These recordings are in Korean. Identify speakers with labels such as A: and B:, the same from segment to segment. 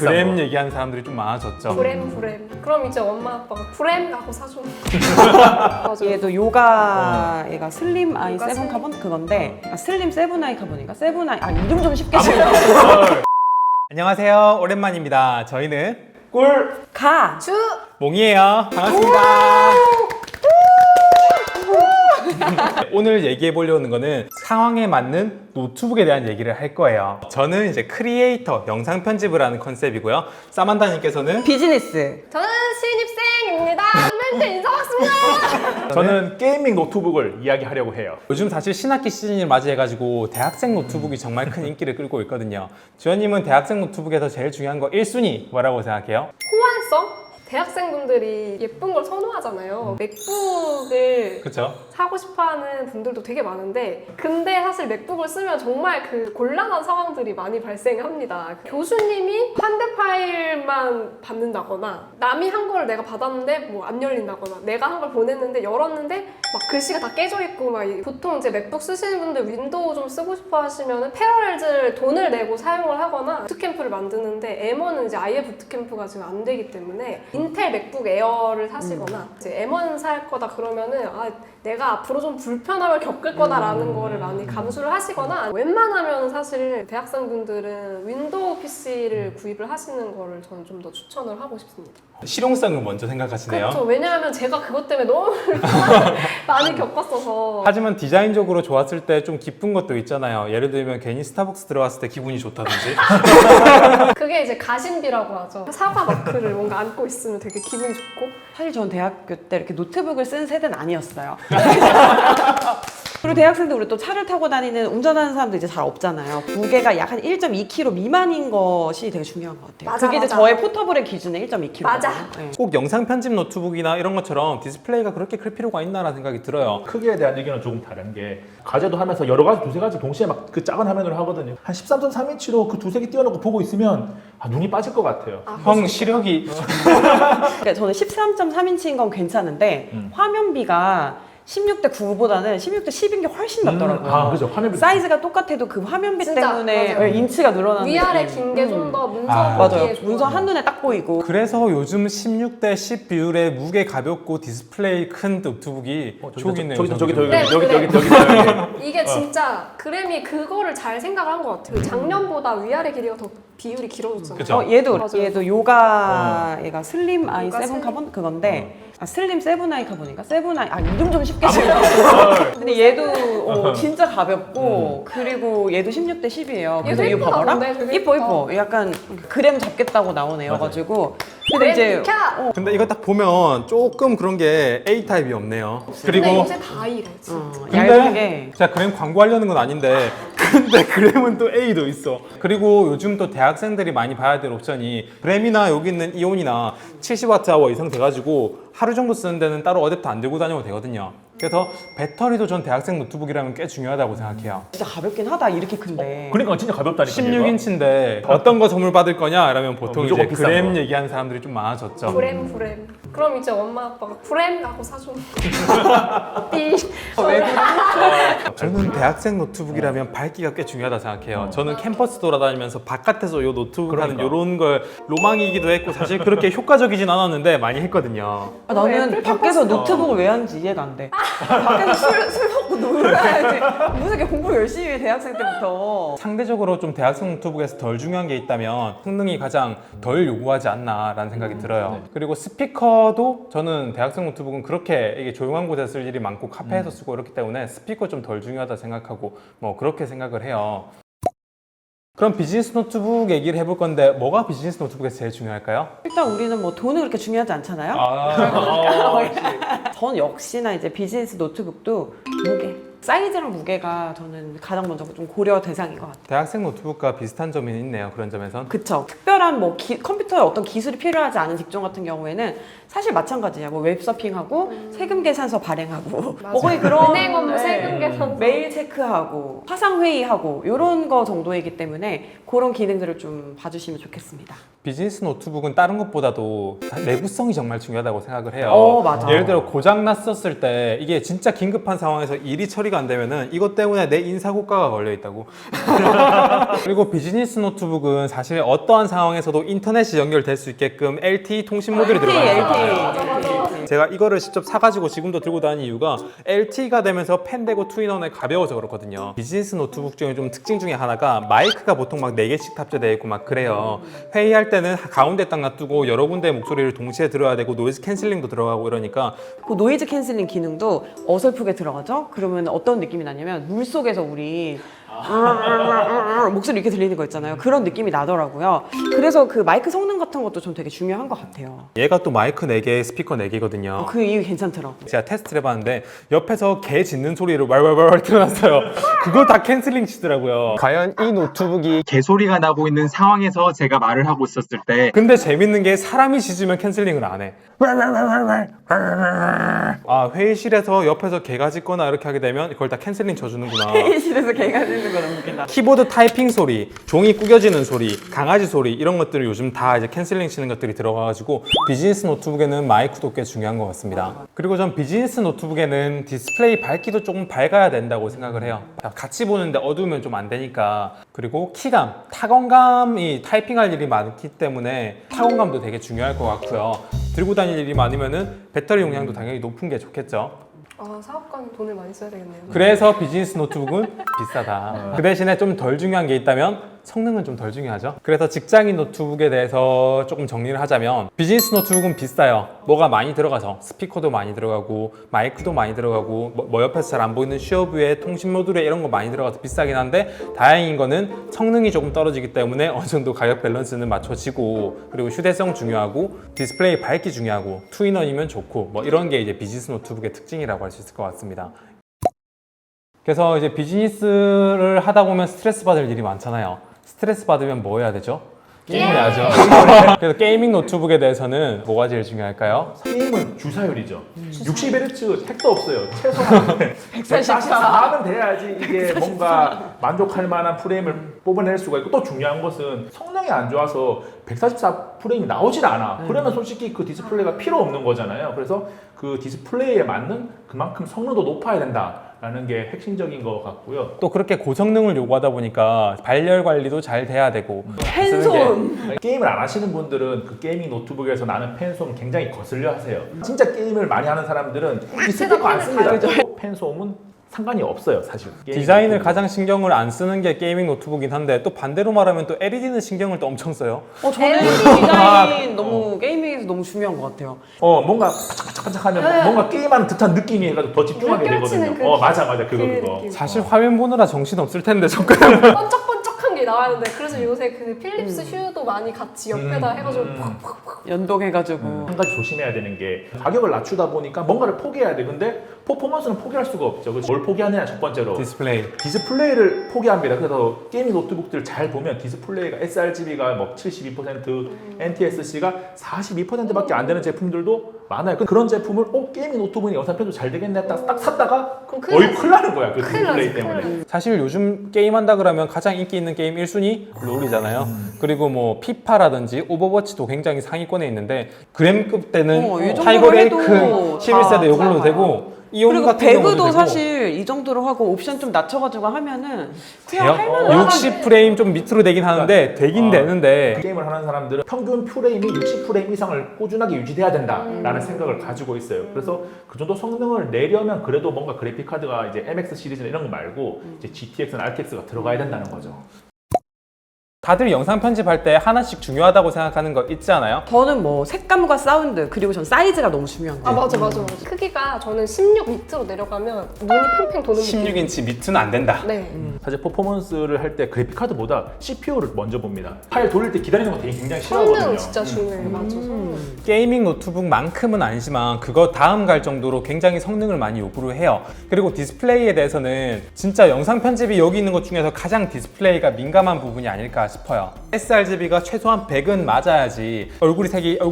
A: 브램 얘기하는 사람들이 좀 많아졌죠.
B: 브램. 그럼 이제 엄마 아빠가 브램 하고 사주는 맞아.
C: 얘도 요가 얘가 슬림 아이
B: 요가
C: 세븐
B: 슬림.
C: 카본 그건데 슬림 세븐 아이 카본인가? 세븐 아이 이름 좀 쉽게 지어.
A: 안녕하세요. 오랜만입니다. 저희는
C: 가.
B: 주
A: 몽이에요. 반갑습니다. 오늘 얘기해 보려는 거는 상황에 맞는 노트북에 대한 얘기를 할 거예요. 저는 이제 크리에이터, 영상 편집을 하는 컨셉이고요. 사만다님께서는
C: 비즈니스.
B: 저는 신입생입니다. 멘트 인사 받습니다.
D: 저는 게이밍 노트북을 이야기하려고 해요.
A: 요즘 사실 신학기 시즌을 맞이해가지고 대학생 노트북이 정말 큰 인기를 끌고 있거든요. 주현님은 대학생 노트북에서 제일 중요한 거 1순위 뭐라고 생각해요?
B: 호환성? 대학생분들이 예쁜 걸 선호하잖아요. 맥북을
A: 그쵸?
B: 사고 싶어하는 분들도 되게 많은데 근데 사실 맥북을 쓰면 정말 그 곤란한 상황들이 많이 발생합니다. 교수님이 환대 파일만 받는다거나 남이 한 걸 내가 받았는데 뭐 안 열린다거나 내가 한 걸 보냈는데 열었는데 막 글씨가 다 깨져 있고 막 보통 이제 맥북 쓰시는 분들 윈도우 좀 쓰고 싶어 하시면 패러렐즈를 돈을 내고 사용을 하거나 부트캠프를 만드는데 M1은 이제 아예 부트캠프가 지금 안 되기 때문에 인텔 맥북 에어를 사시거나 이제 M1 살 거다 그러면은 내가 앞으로 좀 불편함을 겪을 거다라는 거를 많이 감수를 하시거나 웬만하면 사실 대학생분들은 윈도우 PC를 구입을 하시는 거를 저는 좀 더 추천을 하고 싶습니다.
A: 실용성을 먼저 생각하시네요.
B: 그렇죠. 왜냐하면 제가 그것 때문에 너무 많이 겪었어서.
A: 하지만 디자인적으로 좋았을 때 좀 기쁜 것도 있잖아요. 예를 들면 괜히 스타벅스 들어갔을 때 기분이 좋다든지.
B: 그게 이제 가심비라고 하죠. 사과 마크를 뭔가 안고 있으면 되게 기분이 좋고.
C: 사실 전 대학교 때 이렇게 노트북을 쓴 세대는 아니었어요. 그리고 대학생들 우리 또 차를 타고 다니는 운전하는 사람도 이제 잘 없잖아요. 무게가 약 한 1.2kg 미만인 것이 되게 중요한 것 같아요.
B: 맞아,
C: 그게 이제
B: 맞아.
C: 저의 포터블의 기준에 1.2kg.
B: 맞아.
A: 꼭 영상 편집 노트북이나 이런 것처럼 디스플레이가 그렇게 클 필요가 있나라는 생각이 들어요.
D: 크기에 대한 의견은 조금 다른 게 과제도 하면서 여러 가지 두세 가지 동시에 막 그 작은 화면으로 하거든요. 한 13.3인치로 그 두세 개 띄워놓고 보고 있으면 눈이 빠질 것 같아요.
A: 형 시력이
C: 그러니까 저는 13.3인치인 건 괜찮은데 화면비가 16대 9보다는 16대 10인 게 훨씬 낫더라고요.
D: 그죠. 화면비
C: 사이즈가 똑같아도 그 화면비
B: 진짜,
C: 때문에
B: 맞아요.
C: 인치가 늘어나는
B: 위아래
C: 느낌.
B: 긴 게 좀 더 문서
A: 아,
B: 보기에
C: 맞아요.
B: 좋아요.
C: 문서 한눈에 딱 보이고.
A: 그래서 요즘 16대 10 비율의 무게 가볍고 디스플레이 큰 노트북이 좋겠네요.
D: 저기
B: 네,
D: 여기
B: 이게 진짜 그램이 그거를 잘 생각을 한 것 같아요. 작년보다 위아래 길이가 더 비율이 길어졌잖아요.
A: 그쵸.
C: 얘도
B: 맞아요.
C: 요가 얘가 슬림 아이
B: 요가
C: 세븐
B: 슬림.
C: 카본 그건데 슬림 세븐 아이 카본인가? 세븐 아이 이름 좀 쉽게 지어. 근데 얘도 진짜 가볍고 그리고 얘도 16대 10이에요.
B: 얘도
C: 이거 봐봐라.
B: 예쁘다던데, 되게
C: 이뻐
B: 예쁘다.
C: 이뻐. 약간 그램 잡겠다고 나온 애여가지고. 근데
B: 램
C: 이제
B: 비켜!
A: 근데 이거 딱 보면 조금 그런 게 A 타입이 없네요.
B: 근데
A: 그리고
B: 요새 다 이래 진짜.
C: 얇은 게
A: 제가 그램 광고하려는 건 아닌데 근데 그램은 또 A도 있어. 그리고 요즘 또 대학생들이 많이 봐야 될 옵션이 그램이나 여기 있는 이온이나 70Wh 이상 돼가지고 하루 정도 쓰는 데는 따로 어댑터 안 들고 다녀도 되거든요. 그래서 배터리도 전 대학생 노트북이라면 꽤 중요하다고 생각해요.
C: 진짜 가볍긴 하다 이렇게 큰데.
D: 그러니까 진짜 가볍다니까.
A: 16인치인데 어떤 거 선물 받을 거냐? 이러면 보통
D: 무조건
A: 이제
D: 비싼
A: 그램
D: 거.
A: 얘기하는 사람들이 좀 많아졌죠.
B: 브램. 그럼 이제 엄마 아빠가 브램 하고 사주는 삐.
C: 왜 그래?
A: 저는 대학생 노트북이라면 밝기가 꽤 중요하다 생각해요. 저는 캠퍼스 돌아다니면서 바깥에서 요 노트북 하는 요런 걸 로망이기도 했고 사실 그렇게 효과적이진 않았는데 많이 했거든요.
C: 나는
B: 애플
C: 밖에서
B: 캠퍼스다.
C: 노트북을 왜 하는지 이해가 안 돼. 밖에서 술 먹고 놀아야지. 무슨 게 공부 열심히 해 대학생 때부터.
A: 상대적으로 좀 대학생 노트북에서 덜 중요한 게 있다면 성능이 가장 덜 요구하지 않나라는 생각이 들어요. 그리고 스피커도 저는 대학생 노트북은 그렇게 이게 조용한 곳에 쓸 일이 많고 카페에서 쓰고 그렇기 때문에 스피커 좀 덜 중요하다 생각하고 뭐 그렇게 생각을 해요. 그럼 비즈니스 노트북 얘기를 해볼 건데 뭐가 비즈니스 노트북에서 제일 중요할까요?
C: 일단 우리는 뭐 돈은 그렇게 중요하지 않잖아요. 전 역시나 이제 비즈니스 노트북도 무게. 사이즈랑 무게가 저는 가장 먼저 좀 고려 대상인 것 같아요.
A: 대학생 노트북과 비슷한 점이 있네요. 그런 점에선.
C: 그쵸. 특별한 뭐 컴퓨터에 어떤 기술이 필요하지 않은 직종 같은 경우에는 사실 마찬가지야. 뭐 웹서핑하고 세금 계산서 발행하고 뭐 거의 그런
B: 은행 업무 세금 계산.
C: 메일 체크하고 화상 회의하고 이런 거 정도이기 때문에 그런 기능들을 좀 봐주시면 좋겠습니다.
A: 비즈니스 노트북은 다른 것보다도 내구성이 정말 중요하다고 생각을 해요.
C: 맞아.
A: 예를 들어 고장 났었을 때 이게 진짜 긴급한 상황에서 일이 처리가 안 되면은 이것 때문에 내 인사고가가 걸려 있다고. 그리고 비즈니스 노트북은 사실 어떠한 상황에서도 인터넷이 연결될 수 있게끔 LTE 통신 모듈이 들어가요. 제가 이거를 직접 사가지고 지금도 들고 다니는 이유가 LTE가 되면서 펜 되고 투인원에 가벼워서 그렇거든요. 비즈니스 노트북 중에 좀 특징 중에 하나가 마이크가 보통 막 4개씩 탑재되어 있고 막 그래요. 회의할 때는 가운데 딱 놔두고 여러 군데의 목소리를 동시에 들어야 되고 노이즈 캔슬링도 들어가고 이러니까
C: 그 노이즈 캔슬링 기능도 어설프게 들어가죠? 그러면 어떤 느낌이 나냐면 물속에서 우리 목소리 이렇게 들리는 거 있잖아요. 그런 느낌이 나더라고요. 그래서 그 마이크 성능 같은 것도 좀 되게 중요한 것 같아요.
A: 얘가 또 마이크 4개, 스피커 4개거든요.
C: 그 이유 괜찮더라고.
A: 제가 테스트를 해봤는데 옆에서 개 짖는 소리를 왈왈왈 틀어놨어요. 그걸 다 캔슬링 치더라고요.
E: 과연 이 노트북이 개소리가 나고 있는 상황에서 제가 말을 하고 있었을 때
A: 근데 재밌는 게 사람이 짖으면 캔슬링을 안 해. 아, 회의실에서 옆에서 개가 짖거나 이렇게 하게 되면 그걸 다 캔슬링 쳐주는구나.
C: 회의실에서 개가 짖는 거 너무 웃긴다.
A: 키보드 타이핑 소리, 종이 구겨지는 소리, 강아지 소리 이런 것들을 요즘 다 이제 캔슬링 치는 것들이 들어가가지고 비즈니스 노트북에는 마이크도 꽤 중요한 것 같습니다. 그리고 전 비즈니스 노트북에는 디스플레이 밝기도 조금 밝아야 된다고 생각을 해요. 같이 보는데 어두우면 좀 안 되니까. 그리고 키감, 타건감이 타이핑할 일이 많기 때문에 타건감도 되게 중요할 것 같고요. 들고 다닐 일이 많으면은 배터리 용량도 당연히 높은 게 좋겠죠.
B: 아, 사업가는 돈을 많이 써야 되겠네요.
A: 그래서 비즈니스 노트북은 비싸다. 그 대신에 좀 덜 중요한 게 있다면 성능은 좀 덜 중요하죠. 그래서 직장인 노트북에 대해서 조금 정리를 하자면 비즈니스 노트북은 비싸요. 뭐가 많이 들어가서 스피커도 많이 들어가고 마이크도 많이 들어가고 뭐 옆에서 잘 안 보이는 슈어뷰에 통신 모듈에 이런 거 많이 들어가서 비싸긴 한데 다행인 거는 성능이 조금 떨어지기 때문에 어느 정도 가격 밸런스는 맞춰지고 그리고 휴대성 중요하고 디스플레이 밝기 중요하고 투인원이면 좋고 뭐 이런 게 이제 비즈니스 노트북의 특징이라고 할 수 있을 것 같습니다. 그래서 이제 비즈니스를 하다 보면 스트레스 받을 일이 많잖아요. 스트레스 받으면 뭐 해야 되죠? 게임해야죠. 그래서 게이밍 노트북에 대해서는 뭐가 제일 중요할까요?
D: 게임은 주사율이죠. 60Hz 핵도 없어요. 최소한 144는 돼야지 이게 뭔가 만족할 만한 프레임을 뽑아낼 수가 있고 또 중요한 것은 성능이 안 좋아서 144 프레임이 나오질 않아. 그러면 솔직히 그 디스플레이가 필요 없는 거잖아요. 그래서 그 디스플레이에 맞는 그만큼 성능도 높아야 된다라는 게 핵심적인 것 같고요.
A: 또 그렇게 고성능을 요구하다 보니까 발열 관리도 잘 돼야 되고
C: 팬손!
D: 게임을 안 하시는 분들은 그 게이밍 노트북에서 나는 팬소음 굉장히 거슬려 하세요. 진짜 게임을 많이 하는 사람들은 이 스피커 안 씁니다. 팬소음은 상관이 없어요, 사실.
A: 디자인을 가장 신경을 안 쓰는 게 게이밍 노트북이긴 한데 또 반대로 말하면 또 LED는 신경을 또 엄청 써요.
C: 저는 디자인 너무 게이밍에서 너무 중요한 것 같아요.
D: 뭔가 반짝반짝하면 뭔가 게임하는 듯한 느낌이 해가지고 더 집중하게
B: 물결치는
D: 되거든요.
B: 그
D: 맞아 그거.
B: 느낌.
A: 사실 화면 보느라 정신 없을 텐데 접근하면
B: 번쩍번쩍한 게 나와야 되는데 그래서 요새 그 필립스 휴도 많이 같이 옆에다 해가지고 팍팍팍
C: 연동해가지고.
D: 한 가지 조심해야 되는 게 가격을 낮추다 보니까 뭔가를 포기해야 돼. 근데 퍼포먼스는 포기할 수가 없죠. 그래서 뭘 포기하느냐 첫 번째로 디스플레이를 포기합니다. 그래서 게이밍 노트북들 잘 보면 디스플레이가 sRGB가 뭐 72%, NTSC가 42%밖에 안 되는 제품들도 많아요. 그런 제품을 게이밍 노트북이 영상 편집 잘 되겠네 딱 샀다가
B: 그럼 큰일
D: 큰일 나는 거야. 그
B: 큰일
D: 디스플레이
B: 나지,
D: 때문에.
B: 큰일
A: 사실 요즘 게임한다 그러면 가장 인기 있는 게임 1순위 롤이잖아요. 그리고 뭐 피파라든지 오버워치도 굉장히 상위권에 있는데 그램급 때는
C: 이 정도로
A: 타이거
C: 해도
A: 레이크 11세대 요걸로 되고 이온
C: 그리고
A: 같은 경우도
C: 배그도
A: 되고
C: 사실 이 정도로 하고 옵션 좀 낮춰가지고 하면은 그냥 할만한
A: 60프레임 좀 밑으로 되긴 하는데 되긴 되는데
D: 게임을 하는 사람들은 평균 프레임이 60프레임 이상을 꾸준하게 유지돼야 된다라는 생각을 가지고 있어요. 그래서 그 정도 성능을 내려면 그래도 뭔가 그래픽 카드가 이제 MX 시리즈나 이런 거 말고 이제 GTX나 RTX가 들어가야 된다는 거죠.
A: 다들 영상 편집할 때 하나씩 중요하다고 생각하는 거 있지 않아요?
C: 저는 뭐 색감과 사운드 그리고 전 사이즈가 너무 중요한
B: 아
C: 거예요.
B: 맞아. 크기가 저는 16 밑으로 내려가면 눈이 팽팽 도는 느낌.
A: 16인치 밑은 안 된다.
B: 네.
D: 사실 퍼포먼스를 할 때 그래픽 카드보다 CPU를 먼저 봅니다. 파일 돌릴 때 기다리는 거 되게 굉장히 싫어하거든요.
B: 성능 진짜 중요해요. 맞아.
A: 게이밍 노트북만큼은 아니지만 그거 다음 갈 정도로 굉장히 성능을 많이 요구를 해요. 그리고 디스플레이에 대해서는 진짜 영상 편집이 여기 있는 것 중에서 가장 디스플레이가 민감한 부분이 아닐까 싶어요. sRGB가 최소한 100은 맞아야지 얼굴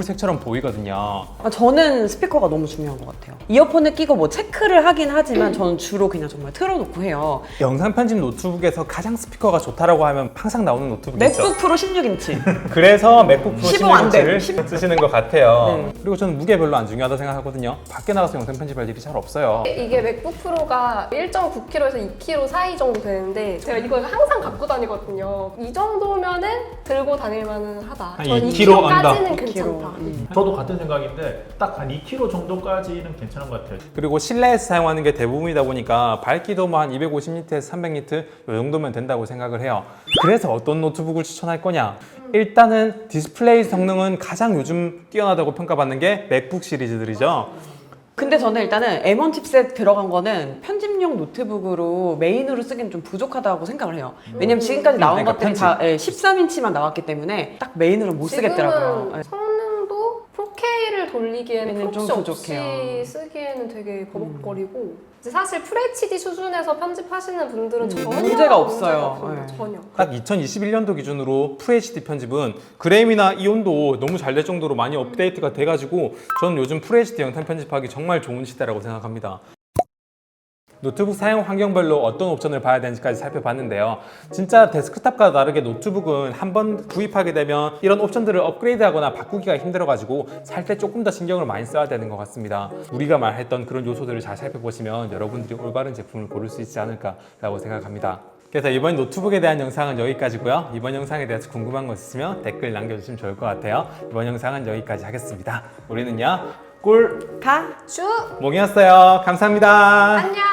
A: 색처럼 보이거든요.
C: 저는 스피커가 너무 중요한 것 같아요. 이어폰을 끼고 뭐 체크를 하긴 하지만 저는 주로 그냥 정말 틀어놓고 해요.
A: 영상 편집 노트북에서 가장 스피커가 좋다라고 하면 항상 나오는 노트북이 있죠.
C: 맥북 프로 16인치.
A: 그래서 맥북 프로
C: 15 안 돼.
A: 16인치를 쓰시는 것 같아요.
C: 네.
A: 그리고 저는 무게 별로 안 중요하다 생각하거든요. 밖에 나가서 영상 편집할 일이 잘 없어요.
B: 이게 맥북 프로가 1.9kg에서 2kg 사이 정도 되는데 제가 이걸 항상 갖고 다니거든요. 이 정도면은 들고 다닐 만은 하다.
A: 한
B: 전
A: 2kg
B: 2kg까지는
A: 언더.
B: 괜찮다.
D: 저도 같은 생각인데 딱 한 2kg 정도까지는 괜찮은 것 같아요.
A: 그리고 실내에서 사용하는 게 대부분이다 보니까 밝기도 뭐 한 250니트에서 300니트 이 정도면 된다고 생각을 해요. 그래서 어떤 노트북을 추천할 거냐? 일단은 디스플레이 성능은 가장 요즘 뛰어나다고 평가받는 게 맥북 시리즈들이죠.
C: 근데 저는 일단은 M1 칩셋 들어간 거는 편집용 노트북으로 메인으로 쓰기는 좀 부족하다고 생각을 해요. 왜냐면 지금까지 나온
A: 그러니까
C: 것들이 다 13인치만 나왔기 때문에 딱 메인으로 못 쓰겠더라고요.
B: 지금은 성능도 4K를 돌리기에는
C: 얘는 좀
B: 프록시 없이
C: 부족해요.
B: 쓰기에는 되게 버벅거리고 이제 사실 FHD 수준에서 편집하시는 분들은 전혀
C: 문제가 없어요.
B: 없습니다.
C: 네.
B: 전혀.
A: 딱 2021년도 기준으로 FHD 편집은 그램이나 이온도 너무 잘 될 정도로 많이 업데이트가 돼가지고 저는 요즘 FHD 영상 편집하기 정말 좋은 시대라고 생각합니다. 노트북 사용 환경별로 어떤 옵션을 봐야 되는지까지 살펴봤는데요. 진짜 데스크탑과 다르게 노트북은 한번 구입하게 되면 이런 옵션들을 업그레이드하거나 바꾸기가 힘들어가지고 살 때 조금 더 신경을 많이 써야 되는 것 같습니다. 우리가 말했던 그런 요소들을 잘 살펴보시면 여러분들이 올바른 제품을 고를 수 있지 않을까라고 생각합니다. 그래서 이번 노트북에 대한 영상은 여기까지고요. 이번 영상에 대해서 궁금한 거 있으면 댓글 남겨주시면 좋을 것 같아요. 이번 영상은 여기까지 하겠습니다. 우리는요 꿀
C: 가!
B: 슈!
A: 몽이었어요. 감사합니다.
B: 안녕!